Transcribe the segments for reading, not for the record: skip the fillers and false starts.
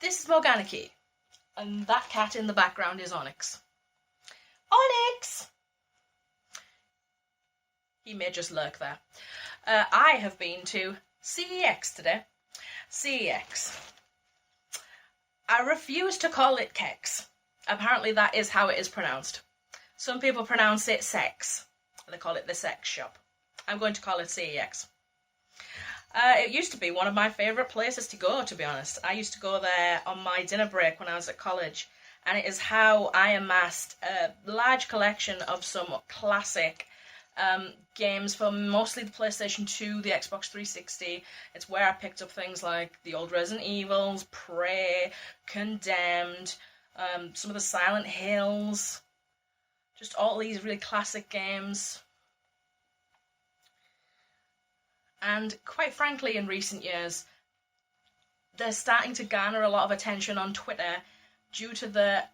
This is Morganiki, and that cat in the background is Onyx. Onyx! He may just lurk there. I have been to CEX today. CEX. I refuse to call it CEX. Apparently that is how it is pronounced. Some people pronounce it CEX. They call it the sex shop. I'm going to call it CEX. It used to be one of my favourite places to go, to be honest. I used to go there on my dinner break when I was at college, and it is how I amassed a large collection of some classic games for mostly the PlayStation 2, the Xbox 360. It's where I picked up things like the old Resident Evils, Prey, Condemned, some of the Silent Hills, just all these really classic games. And quite frankly, in recent years, they're starting to garner a lot of attention on Twitter due to the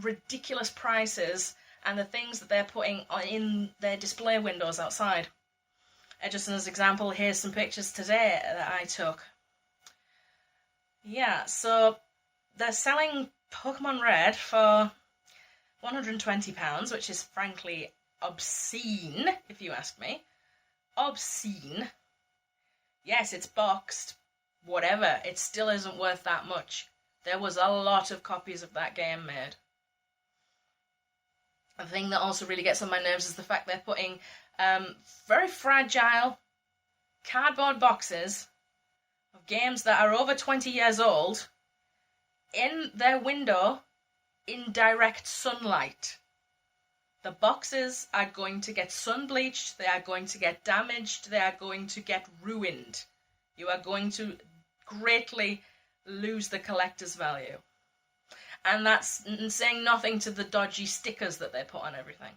ridiculous prices and the things that they're putting in their display windows outside. Just as an example, here's some pictures today that I took. Yeah, so they're selling Pokemon Red for £120, which is frankly obscene, if you ask me. Obscene. Yes, it's boxed, whatever, it still isn't worth that much. There was a lot of copies of that game made. The thing that also really gets on my nerves is the fact they're putting very fragile cardboard boxes of games that are over 20 years old in their window in direct sunlight. The boxes are going to get sun-bleached, they are going to get damaged, they are going to get ruined. You are going to greatly lose the collector's value. And that's saying nothing to the dodgy stickers that they put on everything.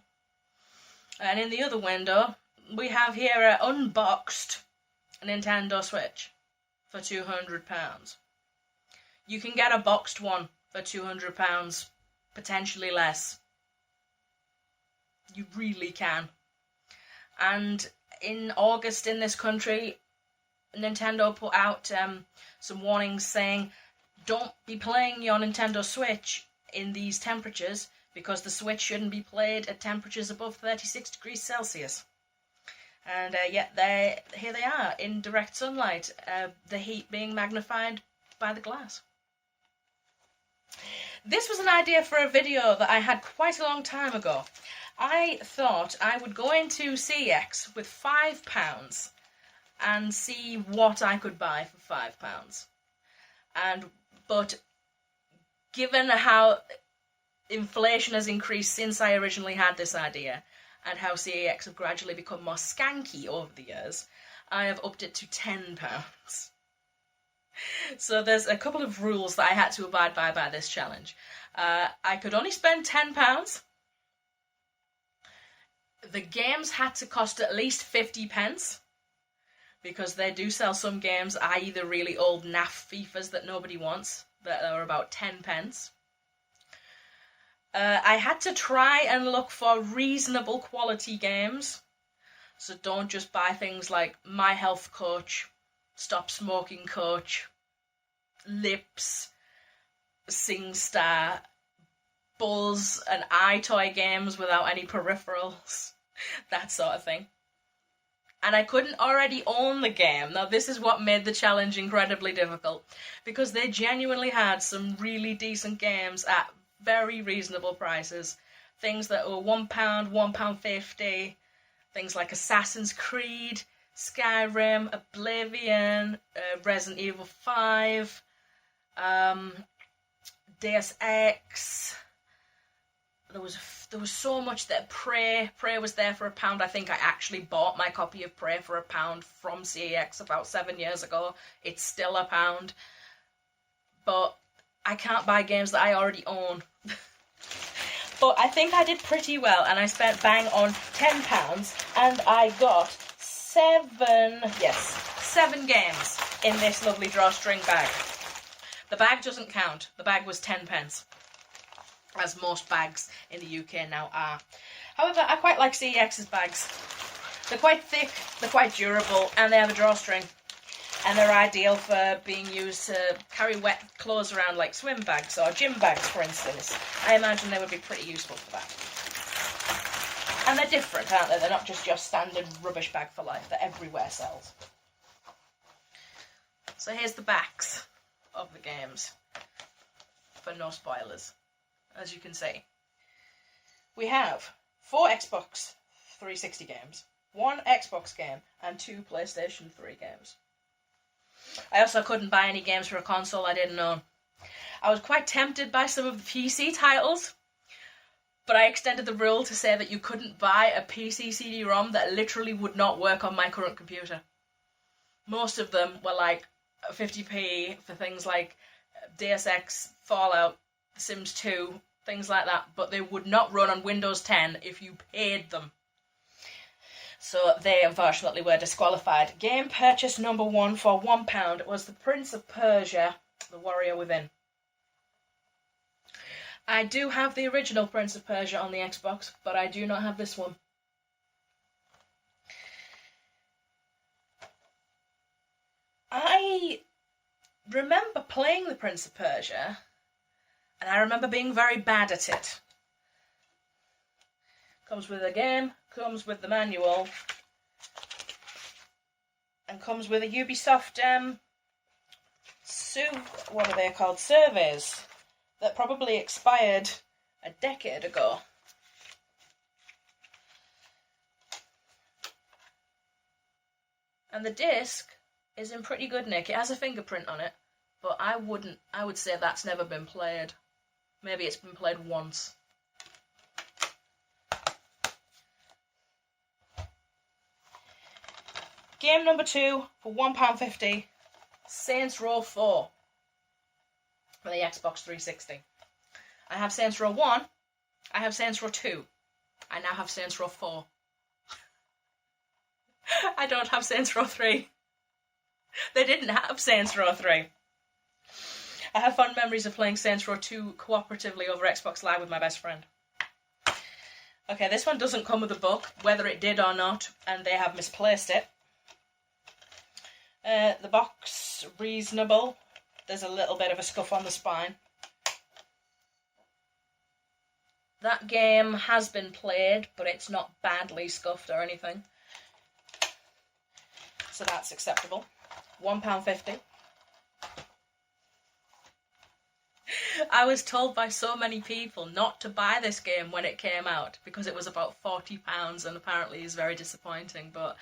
And in the other window, we have here an unboxed Nintendo Switch for £200. You can get a boxed one for £200, potentially less. You really can. And in August in this country, Nintendo put out some warnings saying, don't be playing your Nintendo Switch in these temperatures because the Switch shouldn't be played at temperatures above 36 degrees Celsius. And yet here they are in direct sunlight, the heat being magnified by the glass. This was an idea for a video that I had quite a long time ago. I thought I would go into CEX with £5 and see what I could buy for £5. But given how inflation has increased since I originally had this idea, and how CEX have gradually become more skanky over the years, I have upped it to £10. So there's a couple of rules that I had to abide by this challenge. I could only spend £10. The games had to cost at least 50p, because they do sell some games, i.e. the really old naff FIFAs that nobody wants, that are about 10p. I had to try and look for reasonable quality games, so don't just buy things like My Health Coach, Stop Smoking Coach, Lips, SingStar, Buzz and iToy games without any peripherals, that sort of thing. And I couldn't already own the game. Now this is what made the challenge incredibly difficult, because they genuinely had some really decent games at very reasonable prices. Things that were £1, £1.50, things like Assassin's Creed, Skyrim, Oblivion, Resident Evil 5, Deus Ex. There was so much that Prey was there for £1. I think I actually bought my copy of Prey for £1 from CEX about 7 years ago. It's still £1. But I can't buy games that I already own. But I think I did pretty well, and I spent bang on £10, and I got 7 games in this lovely drawstring bag. The bag doesn't count. The bag was 10p. As most bags in the UK now are. However, I quite like CEX's bags. They're quite thick, they're quite durable, and they have a drawstring. And they're ideal for being used to carry wet clothes around like swim bags or gym bags, for instance. I imagine they would be pretty useful for that. And they're different, aren't they? They're not just your standard rubbish bag for life that everywhere sells. So here's the backs of the games, for no spoilers, as you can see. We have 4 Xbox 360 games, 1 Xbox game, and 2 PlayStation 3 games. I also couldn't buy any games for a console I didn't own. I was quite tempted by some of the PC titles, but I extended the rule to say that you couldn't buy a PC CD-ROM that literally would not work on my current computer. Most of them were like 50p for things like Deus Ex, Fallout, Sims 2, things like that, but they would not run on Windows 10 if you paid them. So they unfortunately were disqualified. Game purchase number 1 for £1 was The Prince of Persia, The Warrior Within. I do have the original Prince of Persia on the Xbox, but I do not have this one. I remember playing The Prince of Persia, and I remember being very bad at it. Comes with a game, comes with the manual, and comes with a Ubisoft what are they called? Surveys that probably expired a decade ago. And the disc is in pretty good nick. It has a fingerprint on it, but I would say that's never been played. Maybe it's been played once. Game number 2 for £1.50, Saints Row 4 for the Xbox 360. I have Saints Row 1, I have Saints Row 2, I now have Saints Row 4. I don't have Saints Row 3. They didn't have Saints Row 3. I have fond memories of playing Saints Row 2 cooperatively over Xbox Live with my best friend. Okay, this one doesn't come with a book, whether it did or not, and they have misplaced it. The box, reasonable. There's a little bit of a scuff on the spine. That game has been played, but it's not badly scuffed or anything. So that's acceptable. £1.50. I was told by so many people not to buy this game when it came out because it was about £40 and apparently is very disappointing, but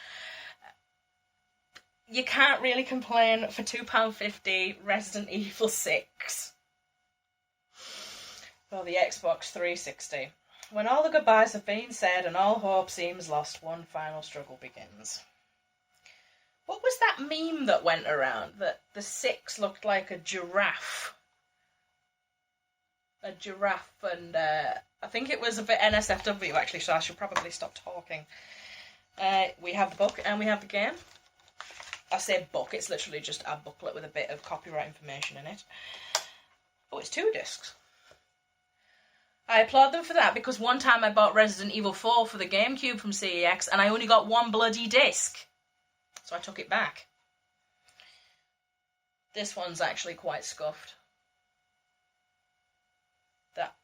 you can't really complain for £2.50 Resident Evil 6 for the Xbox 360. When all the goodbyes have been said and all hope seems lost, one final struggle begins. What was that meme that went around? That the 6 looked like a giraffe. A giraffe, and I think it was a bit NSFW actually, so I should probably stop talking. We have the book and we have the game. I say book, it's literally just a booklet with a bit of copyright information in it. Oh, it's 2 discs. I applaud them for that because one time I bought Resident Evil 4 for the GameCube from CEX and I only got 1 bloody disc. So I took it back. This one's actually quite scuffed.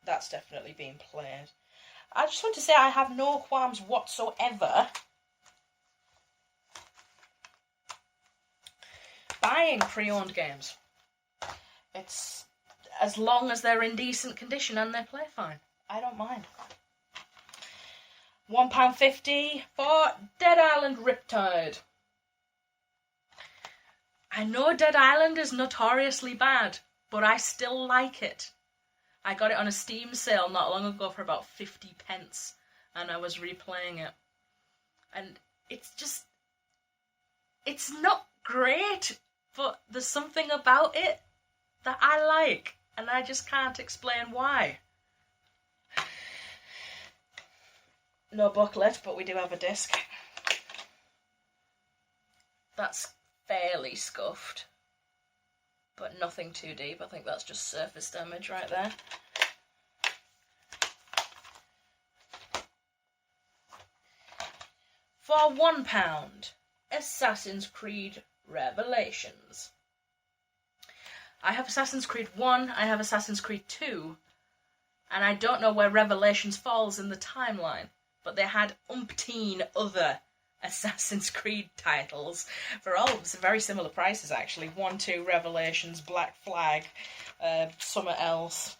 That's definitely been played. I just want to say I have no qualms whatsoever buying pre-owned games. It's as long as they're in decent condition and they play fine. I don't mind. £1.50 for Dead Island Riptide. I know Dead Island is notoriously bad, but I still like it. I got it on a Steam sale not long ago for about 50 pence, and I was replaying it. And it's not great, but there's something about it that I like, and I just can't explain why. No booklet, but we do have a disc. That's fairly scuffed, but nothing too deep. I think that's just surface damage right there. For £1, Assassin's Creed Revelations. I have Assassin's Creed 1, I have Assassin's Creed 2, and I don't know where Revelations falls in the timeline, but they had umpteen other Assassin's Creed titles for all very similar prices, actually. 1, 2, Revelations, Black Flag, something else.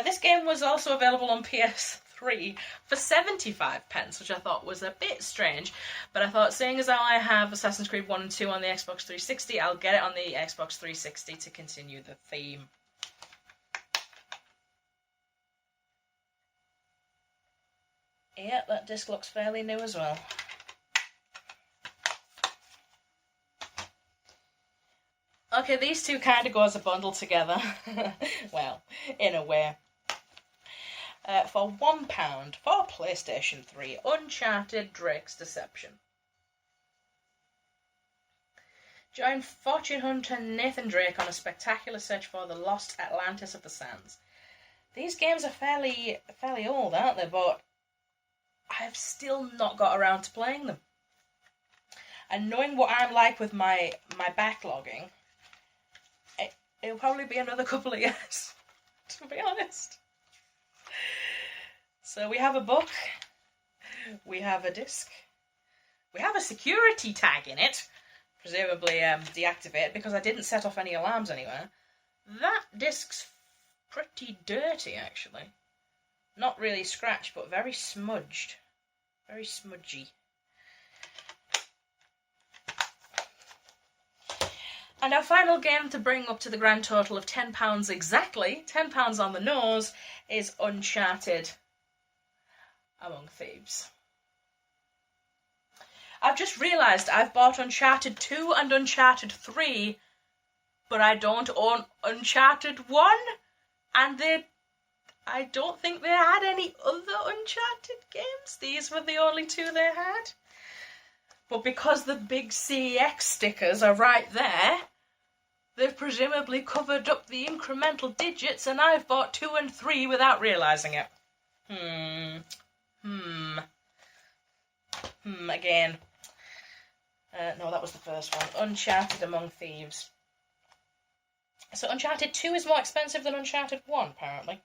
This game was also available on PS3 for 75 pence, which I thought was a bit strange, but I thought, seeing as I have Assassin's Creed 1 and 2 on the Xbox 360, I'll get it on the Xbox 360 to continue the theme. Yeah, that disc looks fairly new as well. Okay, these two kind of go as a bundle together. Well, in a way. For £1 for PlayStation 3, Uncharted Drake's Deception. Join fortune hunter Nathan Drake on a spectacular search for the lost Atlantis of the Sands. These games are fairly old, aren't they? But I've still not got around to playing them. And knowing what I'm like with my backlogging, it'll probably be another couple of years, to be honest. So we have a book, we have a disc, we have a security tag in it, presumably deactivated because I didn't set off any alarms anywhere. That disc's pretty dirty, actually. Not really scratched, but very smudged. Very smudgy. And our final game to bring up to the grand total of £10 exactly, £10 on the nose, is Uncharted Among Thieves. I've just realised I've bought Uncharted 2 and Uncharted 3, but I don't own Uncharted 1, and I don't think they had any other Uncharted games. These were the only two they had. But because the big CEX stickers are right there, they've presumably covered up the incremental digits, and I've bought 2 and 3 without realising it. Again. No, that was the first one. Uncharted Among Thieves. So Uncharted 2 is more expensive than Uncharted 1, apparently.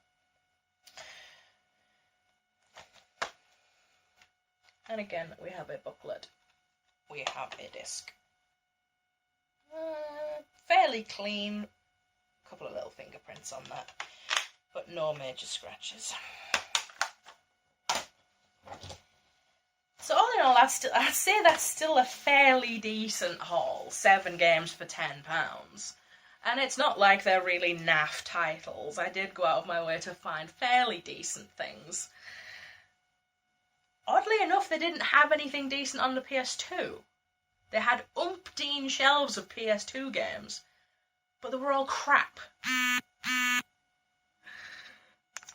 And again, we have a booklet. We have a disc. Fairly clean. A couple of little fingerprints on that, but no major scratches. So all in all, I'd say that's still a fairly decent haul. 7 games for £10. And it's not like they're really naff titles. I did go out of my way to find fairly decent things. Oddly enough, they didn't have anything decent on the PS2. They had umpteen shelves of PS2 games, but they were all crap.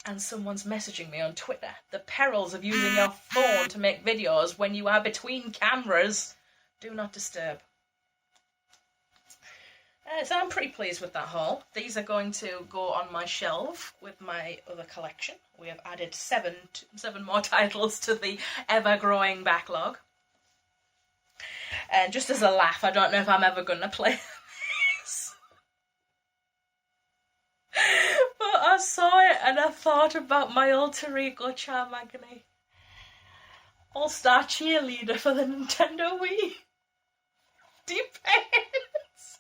And someone's messaging me on Twitter. The perils of using your phone to make videos when you are between cameras. Do not disturb. So I'm pretty pleased with that haul. These are going to go on my shelf with my other collection. We have added 7 more titles to the ever-growing backlog. And just as a laugh, I don't know if I'm ever going to play this. But I saw it and I thought about my alter ego Charmagony. All-star cheerleader for the Nintendo Wii. Depends.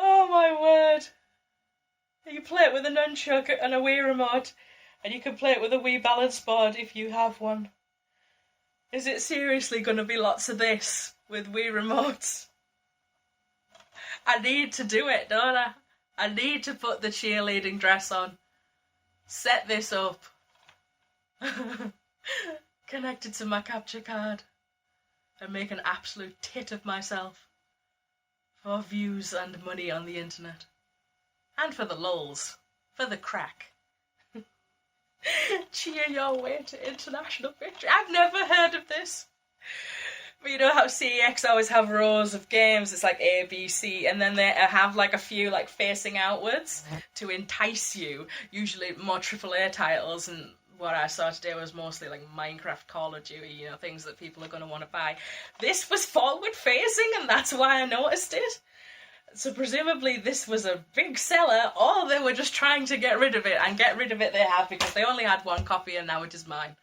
Oh my word. You play it with a nunchuck and a Wii remote, and you can play it with a Wii balance board if you have one. Is it seriously going to be lots of this with Wii remotes? I need to do it, don't I? I need to put the cheerleading dress on. Set this up. Connected to my capture card. And make an absolute tit of myself. For views and money on the internet. And for the lulz. For the crack. Cheer your way to international victory. I've never heard of this. But you know how CEX always have rows of games, it's like A, B, C, and then they have like a few like facing outwards to entice you, usually more AAA titles, and what I saw today was mostly like Minecraft, Call of Duty, you know, things that people are going to want to buy. This was forward facing, and that's why I noticed it. So presumably this was a big seller, or they were just trying to get rid of it, and get rid of it they have, because they only had one copy and now it is mine.